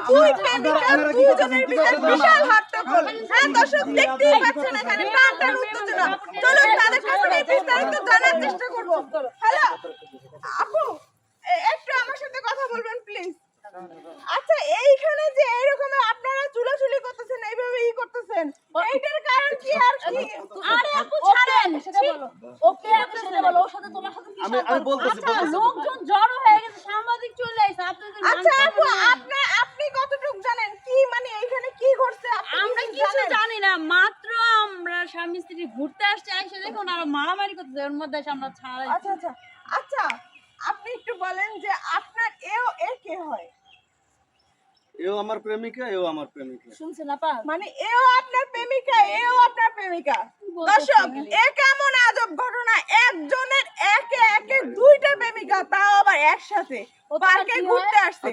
দুই প্রেমিকা দুজনের ভিতরে বিশাল হট্টগোল। হ্যাঁ দর্শক দেখতেই পাচ্ছেন এখানে টানটান উত্তেজনা। চলুন তাদের কাছে বিস্তারিত জানার চেষ্টা করব। হ্যালো আপু, একটু আমার সাথে কথা বলবেন প্লিজ। আচ্ছা এইখানে যে এরকম আপনারা চুলাচুলি করতেছেন, এইভাবে করতেছেন, এইটার কারণ কি? আর কি? আরে আপু ছাড়েন, সেটা বলো। ওকে আপু সেটা বলো, ওর সাথে তোমার সাথে কি সম্পর্ক? আমি বলতেছি লোকজন জড়ো হয়ে গেছে, সাংবাদিক চলে আইছে, আপনাদের আচ্ছা আপু, আপনি কতটুকু জানেন কি মানে এইখানে কি ঘটছে? আমরা কিছু জানি না, মাত্র আমরা স্বামী স্ত্রী ঘুরতে আসছে, এসে দেখুন আর মারামারি করতেছে, ওর মধ্যে এসে আমরা ছাড়াই। আচ্ছা আচ্ছা আচ্ছা, আপনি একটু বলেন যে আপনার এ কে হয়? এও আমার প্রেমিকা, এও আমার প্রেমিকা। শুনছেন আপা? মানে এও আপনার প্রেমিকা, এও আপনার প্রেমিকা। দর্শক, এ কেমন আজব ঘটনা! একজনের একে একে দুইটা প্রেমিকা, তাও আবার একসাথে পার্কে ঘুরতে আসছে।